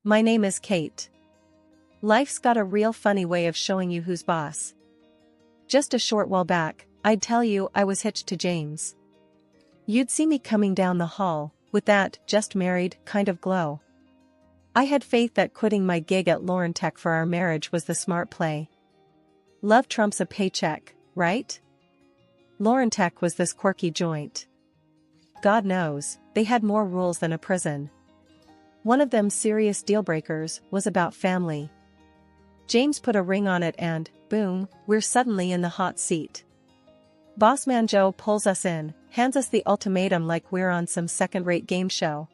My name is Kate. Life's got a real funny way of showing you who's boss. Just a short while back, I'd tell you I was hitched to James. You'd see me coming down the hall, with that just married kind of glow. I had faith that quitting my gig at Lauren Tech for our marriage was the smart play. Love trumps a paycheck, right? Lauren Tech was this quirky joint. God knows, they had more rules than a prison. One of them serious deal-breakers was about family. James put a ring on it and, boom, we're suddenly in the hot seat. Bossman Joe pulls us in, hands us the ultimatum like we're on some second-rate game show.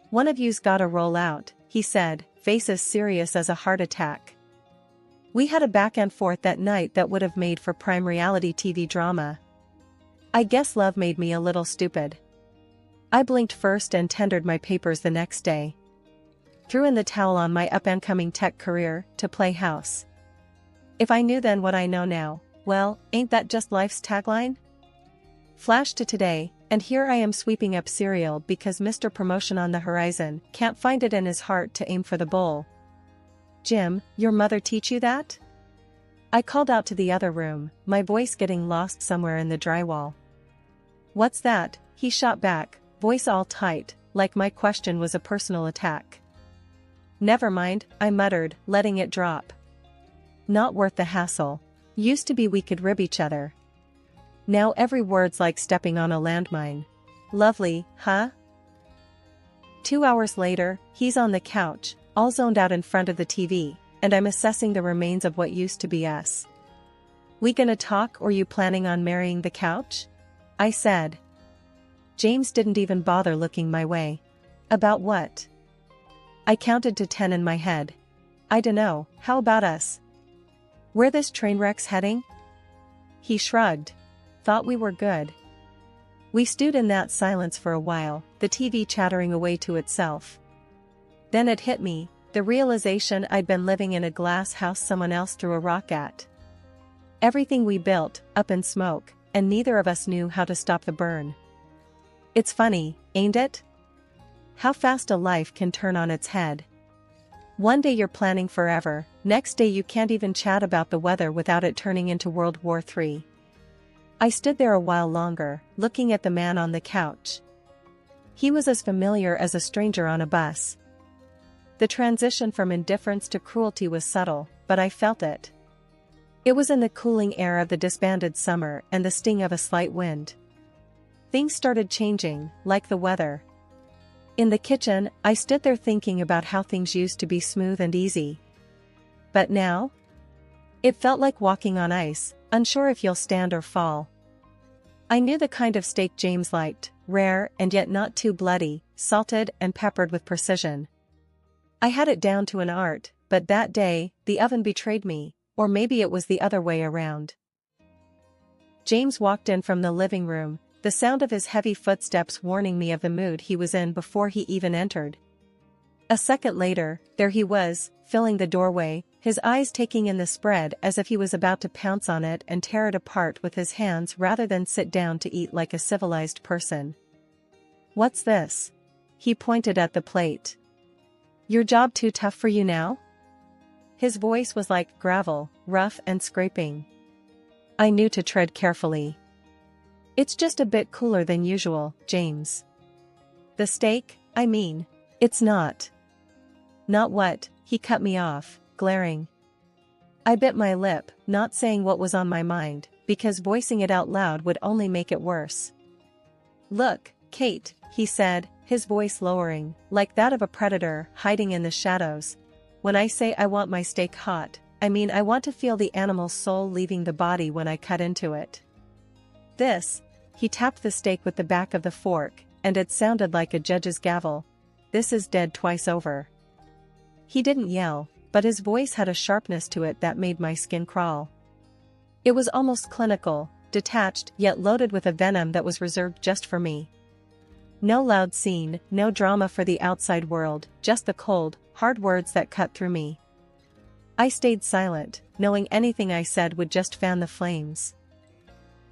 One of you's gotta roll out, he said, face as serious as a heart attack. We had a back and forth that night that would have made for prime reality TV drama. I guess love made me a little stupid. I blinked first and tendered my papers the next day. Threw in the towel on my up-and-coming tech career to play house. If I knew then what I know now, well, ain't that just life's tagline? Flash to today, and here I am sweeping up cereal because Mr. Promotion on the horizon can't find it in his heart to aim for the bowl. Jim, your mother teach you that? I called out to the other room, my voice getting lost somewhere in the drywall. What's that? He shot back, voice all tight, like my question was a personal attack. Never mind, I muttered, letting it drop. Not worth the hassle. Used to be we could rib each other. Now every word's like stepping on a landmine. Lovely, huh? 2 hours later, he's on the couch, all zoned out in front of the TV, and I'm assessing the remains of what used to be us. We gonna talk or you planning on marrying the couch? I said. James didn't even bother looking my way. About what? I counted to 10 in my head. I dunno, how about us? Where this train wreck's heading? He shrugged. Thought we were good. We stewed in that silence for a while, the TV chattering away to itself. Then it hit me, the realization I'd been living in a glass house someone else threw a rock at. Everything we built, up in smoke, and neither of us knew how to stop the burn. It's funny, ain't it? How fast a life can turn on its head. One day you're planning forever, next day you can't even chat about the weather without it turning into World War III. I stood there a while longer, looking at the man on the couch. He was as familiar as a stranger on a bus. The transition from indifference to cruelty was subtle, but I felt it. It was in the cooling air of the disbanded summer and the sting of a slight wind. Things started changing, like the weather. In the kitchen, I stood there thinking about how things used to be smooth and easy. But now? It felt like walking on ice, unsure if you'll stand or fall. I knew the kind of steak James liked, rare and yet not too bloody, salted and peppered with precision. I had it down to an art, but that day, the oven betrayed me, or maybe it was the other way around. James walked in from the living room, the sound of his heavy footsteps warning me of the mood he was in before he even entered. A second later, there he was, filling the doorway, his eyes taking in the spread as if he was about to pounce on it and tear it apart with his hands rather than sit down to eat like a civilized person. What's this? He pointed at the plate. Your job too tough for you now? His voice was like gravel, rough and scraping. I knew to tread carefully. It's just a bit cooler than usual, James. The steak, I mean, it's not. Not what? He cut me off, glaring. I bit my lip, not saying what was on my mind, because voicing it out loud would only make it worse. Look, Kate, he said, his voice lowering, like that of a predator hiding in the shadows. When I say I want my steak hot, I mean I want to feel the animal's soul leaving the body when I cut into it. This, he tapped the steak with the back of the fork, and it sounded like a judge's gavel. This is dead twice over. He didn't yell, but his voice had a sharpness to it that made my skin crawl. It was almost clinical, detached yet loaded with a venom that was reserved just for me. No loud scene, no drama for the outside world, just the cold, hard words that cut through me. I stayed silent, knowing anything I said would just fan the flames.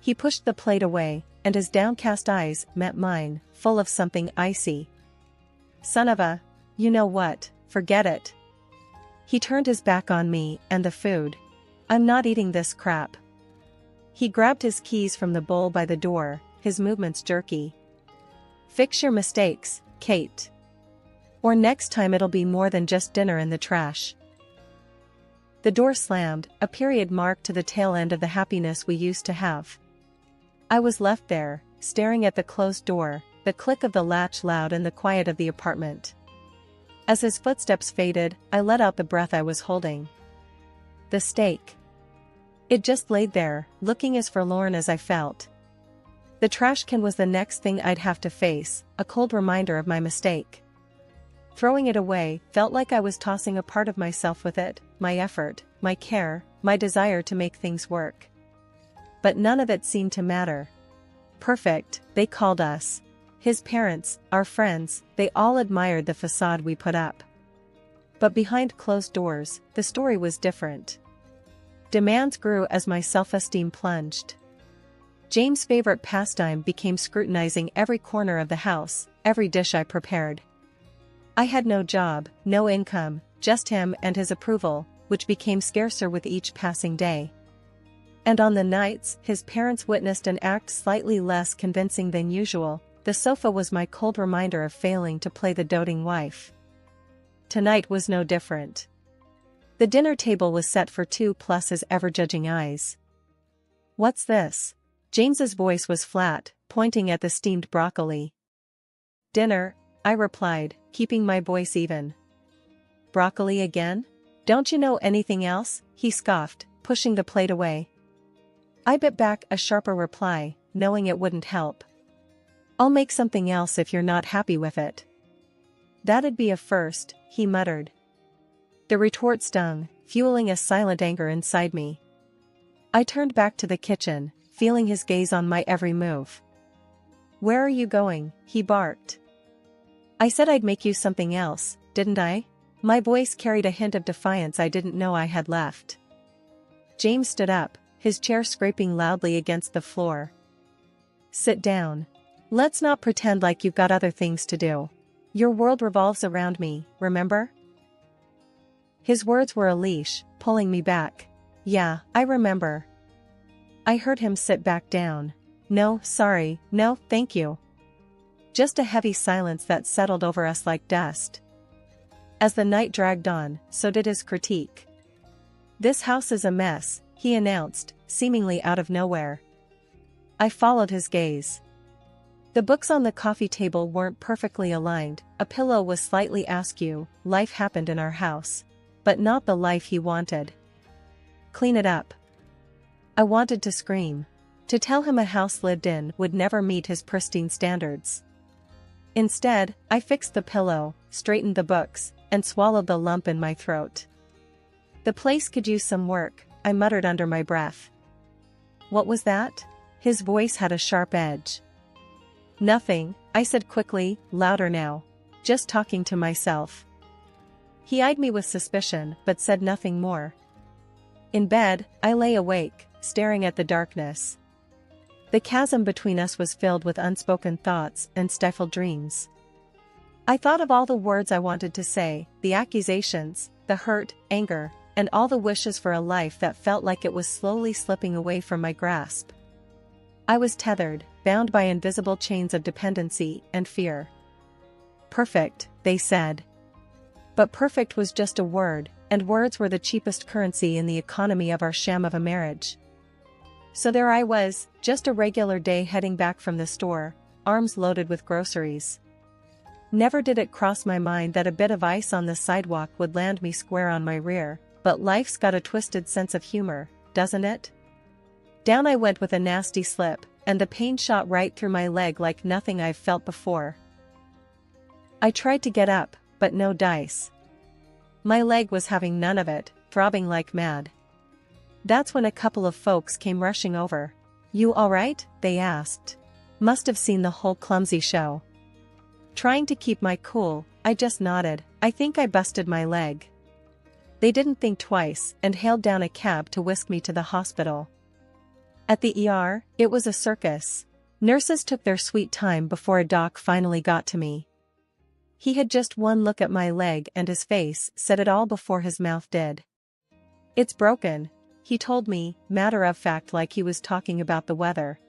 He pushed the plate away, and his downcast eyes met mine, full of something icy. Son of a, you know what, forget it. He turned his back on me and the food. I'm not eating this crap. He grabbed his keys from the bowl by the door, his movements jerky. Fix your mistakes, Kate. Or next time it'll be more than just dinner in the trash. The door slammed, a period mark to the tail end of the happiness we used to have. I was left there, staring at the closed door, the click of the latch loud in the quiet of the apartment. As his footsteps faded, I let out the breath I was holding. The steak. It just laid there, looking as forlorn as I felt. The trash can was the next thing I'd have to face, a cold reminder of my mistake. Throwing it away felt like I was tossing a part of myself with it, my effort, my care, my desire to make things work. But none of it seemed to matter. Perfect, they called us. His parents, our friends, they all admired the facade we put up. But behind closed doors, the story was different. Demands grew as my self-esteem plunged. James' favorite pastime became scrutinizing every corner of the house, every dish I prepared. I had no job, no income, just him and his approval, which became scarcer with each passing day. And on the nights his parents witnessed an act slightly less convincing than usual, the sofa was my cold reminder of failing to play the doting wife. Tonight was no different. The dinner table was set for two plus his ever-judging eyes. What's this? James's voice was flat, pointing at the steamed broccoli. Dinner, I replied, keeping my voice even. Broccoli again? Don't you know anything else? He scoffed, pushing the plate away. I bit back a sharper reply, knowing it wouldn't help. I'll make something else if you're not happy with it. That'd be a first, he muttered. The retort stung, fueling a silent anger inside me. I turned back to the kitchen, feeling his gaze on my every move. Where are you going? He barked. I said I'd make you something else, didn't I? My voice carried a hint of defiance I didn't know I had left. James stood up, his chair scraping loudly against the floor. Sit down. Let's not pretend like you've got other things to do. Your world revolves around me, remember? His words were a leash, pulling me back. Yeah, I remember. I heard him sit back down. No, sorry, no, thank you. Just a heavy silence that settled over us like dust. As the night dragged on, so did his critique. This house is a mess, he announced, seemingly out of nowhere. I followed his gaze. The books on the coffee table weren't perfectly aligned, a pillow was slightly askew, life happened in our house. But not the life he wanted. Clean it up. I wanted to scream. To tell him a house lived in would never meet his pristine standards. Instead, I fixed the pillow, straightened the books, and swallowed the lump in my throat. The place could use some work, I muttered under my breath. What was that? His voice had a sharp edge. Nothing, I said quickly, louder now. Just talking to myself. He eyed me with suspicion, but said nothing more. In bed, I lay awake, staring at the darkness. The chasm between us was filled with unspoken thoughts and stifled dreams. I thought of all the words I wanted to say, the accusations, the hurt, anger, and all the wishes for a life that felt like it was slowly slipping away from my grasp. I was tethered, bound by invisible chains of dependency and fear. Perfect, they said. But perfect was just a word, and words were the cheapest currency in the economy of our sham of a marriage. So there I was, just a regular day heading back from the store, arms loaded with groceries. Never did it cross my mind that a bit of ice on the sidewalk would land me square on my rear, but life's got a twisted sense of humor, doesn't it? Down I went with a nasty slip, and the pain shot right through my leg like nothing I've felt before. I tried to get up, but no dice. My leg was having none of it, throbbing like mad. That's when a couple of folks came rushing over. You all right? They asked. Must have seen the whole clumsy show. Trying to keep my cool, I just nodded. I think I busted my leg. They didn't think twice and hailed down a cab to whisk me to the hospital. At the ER, it was a circus. Nurses took their sweet time before a doc finally got to me. He had just one look at my leg and his face said it all before his mouth did. "It's broken," he told me, matter of fact like he was talking about the weather.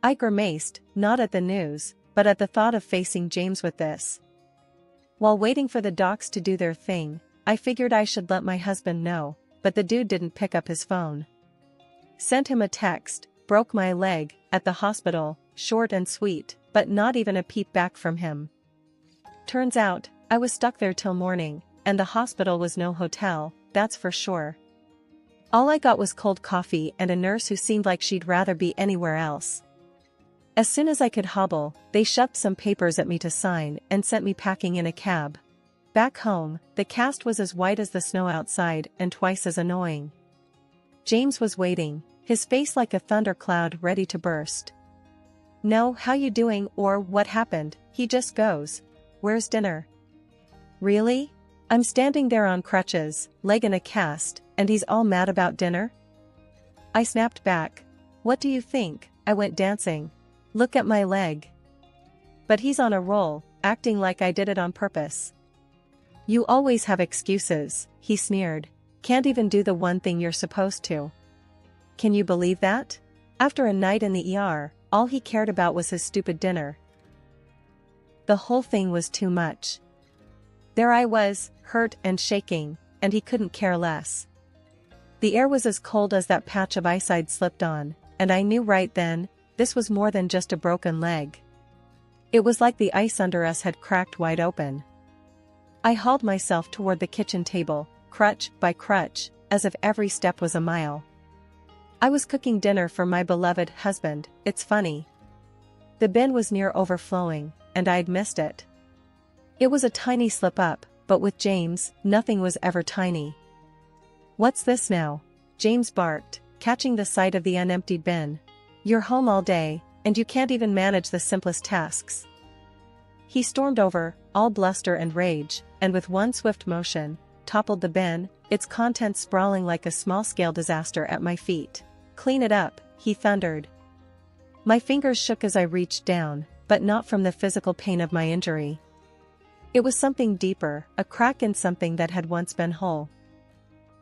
I grimaced, not at the news, but at the thought of facing James with this. While waiting for the docs to do their thing, I figured I should let my husband know, but the dude didn't pick up his phone. Sent him a text, broke my leg, at the hospital, short and sweet, but not even a peep back from him. Turns out, I was stuck there till morning, and the hospital was no hotel, that's for sure. All I got was cold coffee and a nurse who seemed like she'd rather be anywhere else. As soon as I could hobble, they shoved some papers at me to sign and sent me packing in a cab. Back home, the cast was as white as the snow outside and twice as annoying. James was waiting, his face like a thundercloud ready to burst. "No, how you doing or what happened?" He just goes, "Where's dinner?" Really? I'm standing there on crutches, leg in a cast, and he's all mad about dinner? I snapped back. "What do you think? I went dancing. Look at my leg." But he's on a roll, acting like I did it on purpose. "You always have excuses," he sneered. "Can't even do the one thing you're supposed to." Can you believe that? After a night in the ER, all he cared about was his stupid dinner. The whole thing was too much. There I was, hurt and shaking, and he couldn't care less. The air was as cold as that patch of ice I'd slipped on, and I knew right then, this was more than just a broken leg. It was like the ice under us had cracked wide open. I hauled myself toward the kitchen table, crutch by crutch, as if every step was a mile. I was cooking dinner for my beloved husband, it's funny. The bin was near overflowing, and I'd missed it. It was a tiny slip-up, but with James, nothing was ever tiny. "What's this now?" James barked, catching the sight of the unemptied bin. "You're home all day, and you can't even manage the simplest tasks." He stormed over, all bluster and rage, and with one swift motion, toppled the bin, its contents sprawling like a small-scale disaster at my feet. "Clean it up," he thundered. My fingers shook as I reached down, but not from the physical pain of my injury. It was something deeper, a crack in something that had once been whole.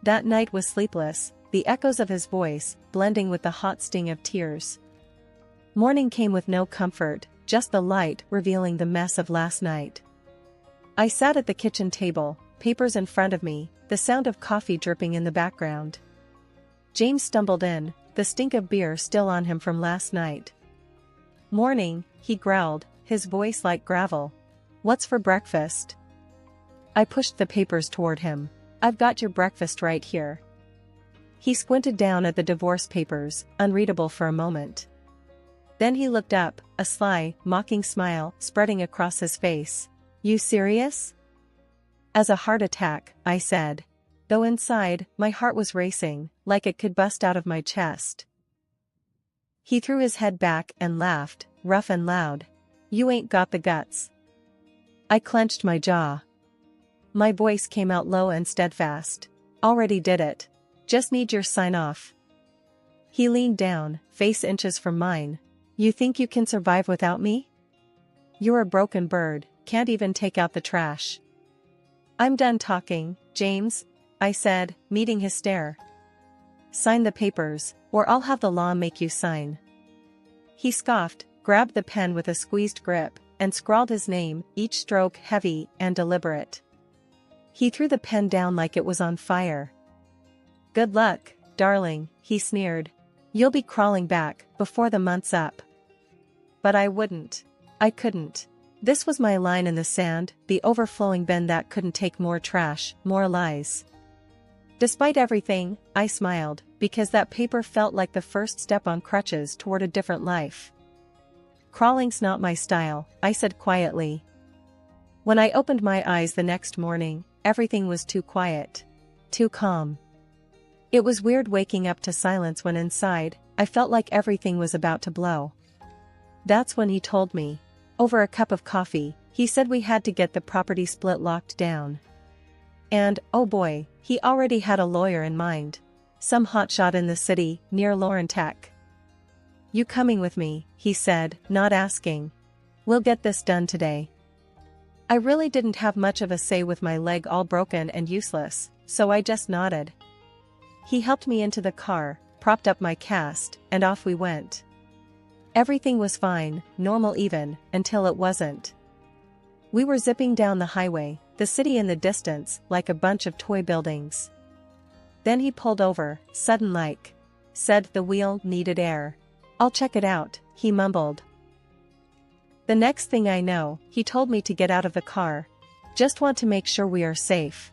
That night was sleepless, the echoes of his voice, blending with the hot sting of tears. Morning came with no comfort, just the light revealing the mess of last night. I sat at the kitchen table, papers in front of me, the sound of coffee dripping in the background. James stumbled in, the stink of beer still on him from last night. "Morning," he growled, his voice like gravel. "What's for breakfast?" I pushed the papers toward him. "I've got your breakfast right here." He squinted down at the divorce papers, unreadable for a moment. Then he looked up, a sly, mocking smile spreading across his face. "You serious?" "As a heart attack," I said. Though inside, my heart was racing, like it could bust out of my chest. He threw his head back and laughed, rough and loud. "You ain't got the guts." I clenched my jaw. My voice came out low and steadfast. "Already did it. Just need your sign off." He leaned down, face inches from mine. "You think you can survive without me? You're a broken bird, can't even take out the trash." "I'm done talking, James," I said, meeting his stare. "Sign the papers, or I'll have the law make you sign." He scoffed, grabbed the pen with a squeezed grip, and scrawled his name, each stroke heavy and deliberate. He threw the pen down like it was on fire. "Good luck, darling," he sneered. "You'll be crawling back, before the month's up." But I wouldn't. I couldn't. This was my line in the sand, the overflowing bin that couldn't take more trash, more lies. Despite everything, I smiled, because that paper felt like the first step on crutches toward a different life. "Crawling's not my style," I said quietly. When I opened my eyes the next morning, everything was too quiet. Too calm. It was weird waking up to silence when inside, I felt like everything was about to blow. That's when he told me. Over a cup of coffee, he said we had to get the property split locked down. And, oh boy, he already had a lawyer in mind. Some hotshot in the city, near Lauren Tech. "You coming with me?" he said, not asking. "We'll get this done today." I really didn't have much of a say with my leg all broken and useless, so I just nodded. He helped me into the car, propped up my cast, and off we went. Everything was fine, normal even, until it wasn't. We were zipping down the highway, the city in the distance, like a bunch of toy buildings. Then he pulled over, sudden-like. Said the wheel needed air. "I'll check it out," he mumbled. The next thing I know, he told me to get out of the car. "Just want to make sure we are safe."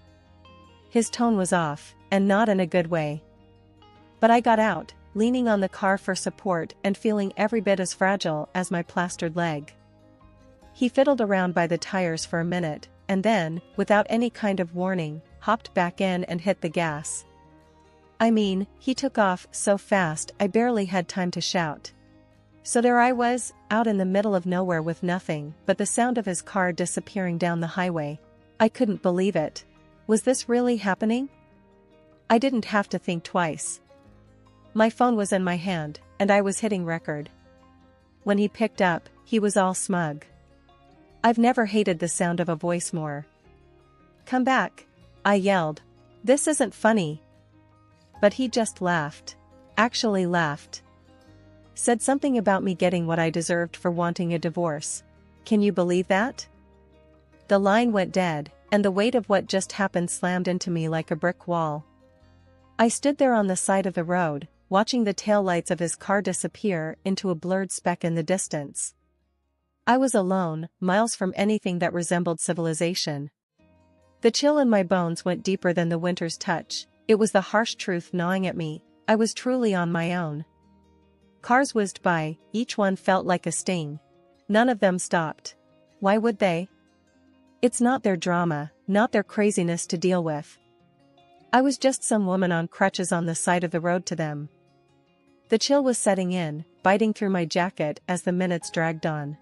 His tone was off, and not in a good way. But I got out, leaning on the car for support and feeling every bit as fragile as my plastered leg. He fiddled around by the tires for a minute, and then, without any kind of warning, hopped back in and hit the gas. I mean, he took off so fast I barely had time to shout. So there I was, out in the middle of nowhere with nothing but the sound of his car disappearing down the highway. I couldn't believe it. Was this really happening? I didn't have to think twice. My phone was in my hand, and I was hitting record. When he picked up, he was all smug. I've never hated the sound of a voice more. "Come back," I yelled. "This isn't funny." But he just laughed. Actually laughed. Said something about me getting what I deserved for wanting a divorce. Can you believe that? The line went dead, and the weight of what just happened slammed into me like a brick wall. I stood there on the side of the road, watching the taillights of his car disappear into a blurred speck in the distance. I was alone, miles from anything that resembled civilization. The chill in my bones went deeper than the winter's touch. It was the harsh truth gnawing at me. I was truly on my own. Cars whizzed by, each one felt like a sting. None of them stopped. Why would they? It's not their drama, not their craziness to deal with. I was just some woman on crutches on the side of the road to them. The chill was setting in, biting through my jacket as the minutes dragged on.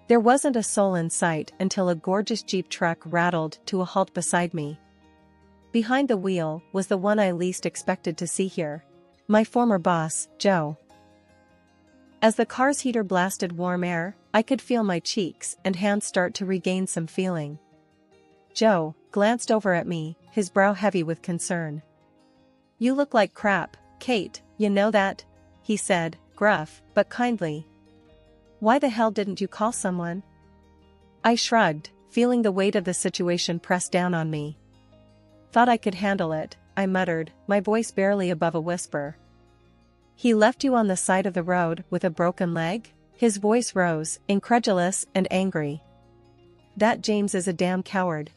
There wasn't a soul in sight until a gorgeous Jeep truck rattled to a halt beside me. Behind the wheel was the one I least expected to see here. My former boss, Joe. As the car's heater blasted warm air, I could feel my cheeks and hands start to regain some feeling. Joe glanced over at me, his brow heavy with concern. "You look like crap, Kate, you know that?" he said, gruff, but kindly. "Why the hell didn't you call someone?" I shrugged, feeling the weight of the situation press down on me. "Thought I could handle it," I muttered, my voice barely above a whisper. "He left you on the side of the road with a broken leg?" His voice rose, incredulous and angry. "That James is a damn coward."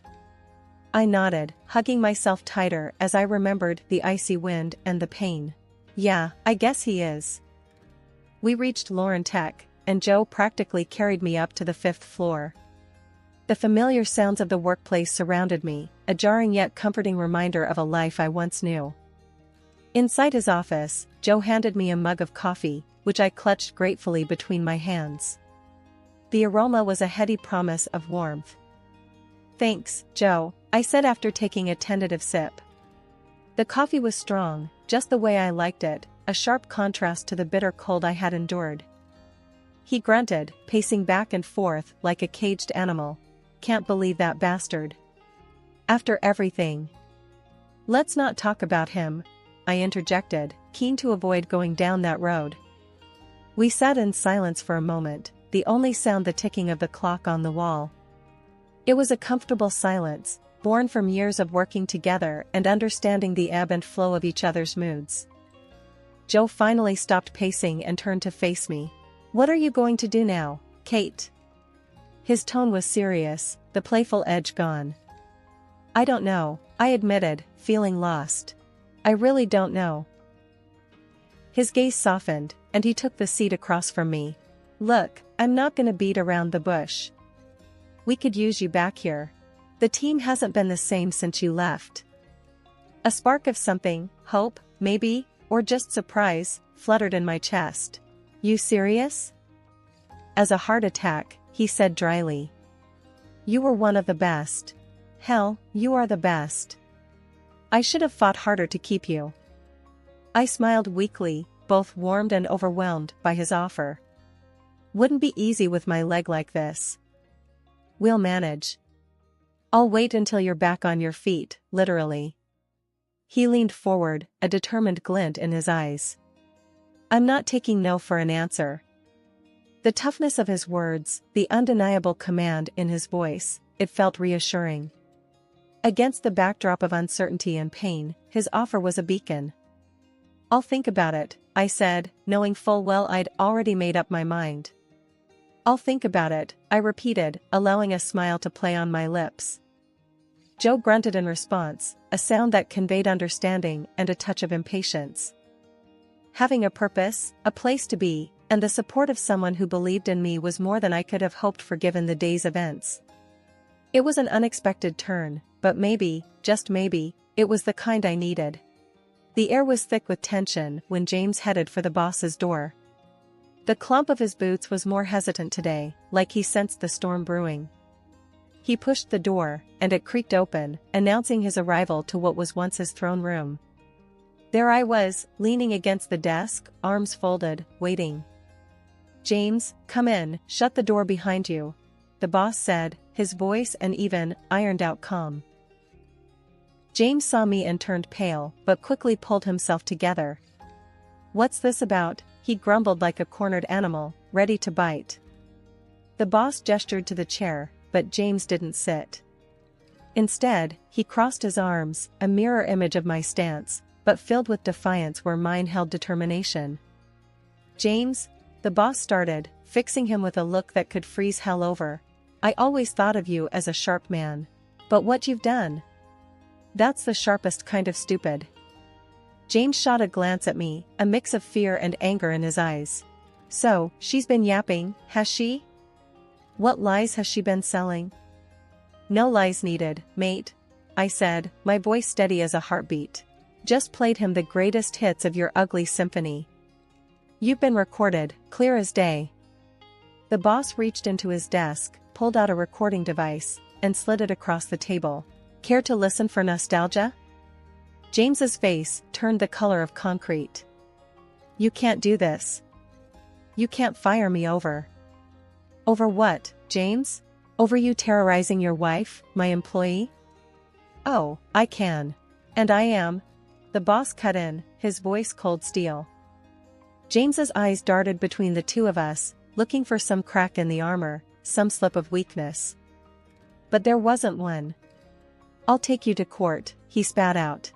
I nodded, hugging myself tighter as I remembered the icy wind and the pain. "Yeah, I guess he is." We reached Lauren Tech, and Joe practically carried me up to the 5th floor. The familiar sounds of the workplace surrounded me, a jarring yet comforting reminder of a life I once knew. Inside his office, Joe handed me a mug of coffee, which I clutched gratefully between my hands. The aroma was a heady promise of warmth. "Thanks, Joe," I said after taking a tentative sip. The coffee was strong, just the way I liked it, a sharp contrast to the bitter cold I had endured. He grunted, pacing back and forth like a caged animal. "Can't believe that bastard. After everything." "Let's not talk about him," I interjected, keen to avoid going down that road. We sat in silence for a moment, the only sound the ticking of the clock on the wall. It was a comfortable silence, born from years of working together and understanding the ebb and flow of each other's moods. Joe finally stopped pacing and turned to face me. "What are you going to do now, Kate?" His tone was serious, the playful edge gone. "I don't know," I admitted, feeling lost. "I really don't know." His gaze softened, and he took the seat across from me. "Look, I'm not gonna beat around the bush. We could use you back here. The team hasn't been the same since you left." A spark of something, hope, maybe, or just surprise, fluttered in my chest. "You serious?" "As a heart attack," he said dryly. "You were one of the best. Hell, you are the best. I should have fought harder to keep you." I smiled weakly, both warmed and overwhelmed by his offer. "Wouldn't be easy with my leg like this." We'll manage. I'll wait until you're back on your feet, literally. He leaned forward, a determined glint in his eyes. I'm not taking no for an answer. The toughness of his words, the undeniable command in his voice, it felt reassuring. Against the backdrop of uncertainty and pain, his offer was a beacon. I'll think about it, I said, knowing full well I'd already made up my mind. I'll think about it, I repeated, allowing a smile to play on my lips. Joe grunted in response, a sound that conveyed understanding and a touch of impatience. Having a purpose, a place to be, and the support of someone who believed in me was more than I could have hoped for given the day's events. It was an unexpected turn, but maybe, just maybe, it was the kind I needed. The air was thick with tension when James headed for the boss's door. The clump of his boots was more hesitant today, like he sensed the storm brewing. He pushed the door, and it creaked open, announcing his arrival to what was once his throne room. There I was, leaning against the desk, arms folded, waiting. James, come in, shut the door behind you, the boss said, his voice an even, ironed-out calm. James saw me and turned pale, but quickly pulled himself together. What's this about? He grumbled like a cornered animal, ready to bite. The boss gestured to the chair, but James didn't sit. Instead, he crossed his arms, a mirror image of my stance, but filled with defiance where mine held determination. James, the boss started, fixing him with a look that could freeze hell over. I always thought of you as a sharp man. But what you've done? That's the sharpest kind of stupid. James shot a glance at me, a mix of fear and anger in his eyes. So, she's been yapping, has she? What lies has she been selling? No lies needed, mate, I said, my voice steady as a heartbeat. Just played him the greatest hits of your ugly symphony. You've been recorded, clear as day. The boss reached into his desk, pulled out a recording device, and slid it across the table. Care to listen for nostalgia? James's face turned the color of concrete. You can't do this. You can't fire me over. Over what, James? Over you terrorizing your wife, my employee? Oh, I can. And I am. The boss cut in, his voice cold steel. James's eyes darted between the two of us, looking for some crack in the armor, some slip of weakness. But there wasn't one. I'll take you to court, he spat out.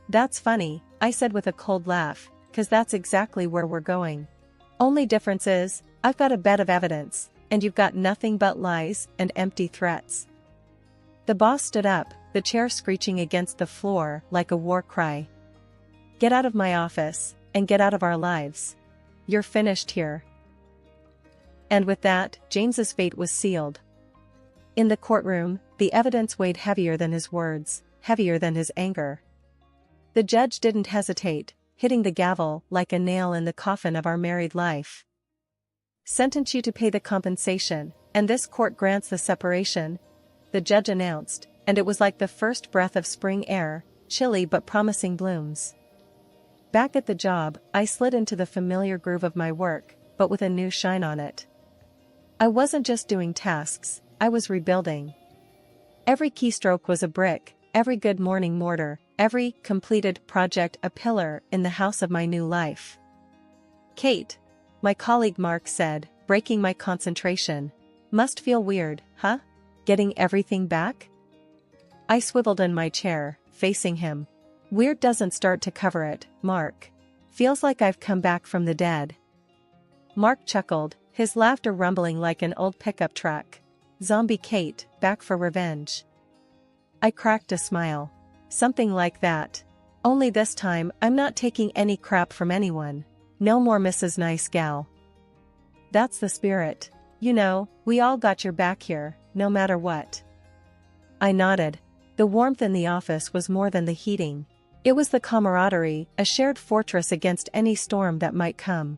That's funny, I said with a cold laugh, 'cause that's exactly where we're going. Only difference is, I've got a bed of evidence, and you've got nothing but lies and empty threats. The boss stood up, the chair screeching against the floor like a war cry. Get out of my office, and get out of our lives. You're finished here. And with that, James's fate was sealed. In the courtroom, the evidence weighed heavier than his words, heavier than his anger. The judge didn't hesitate, hitting the gavel like a nail in the coffin of our married life. Sentence you to pay the compensation, and this court grants the separation, the judge announced, and it was like the first breath of spring air, chilly but promising blooms. Back at the job, I slid into the familiar groove of my work, but with a new shine on it. I wasn't just doing tasks, I was rebuilding. Every keystroke was a brick, every good morning mortar, every completed project a pillar in the house of my new life. Kate, my colleague Mark said, breaking my concentration. Must feel weird, huh? Getting everything back? I swiveled in my chair, facing him. Weird doesn't start to cover it, Mark. Feels like I've come back from the dead. Mark chuckled, his laughter rumbling like an old pickup truck. Zombie Kate, back for revenge. I cracked a smile. Something like that. Only this time I'm not taking any crap from anyone. No more Mrs. Nice Gal. That's the spirit. You know, we all got your back here, no matter what. I nodded. The warmth in the office was more than the heating. It was the camaraderie, a shared fortress against any storm that might come.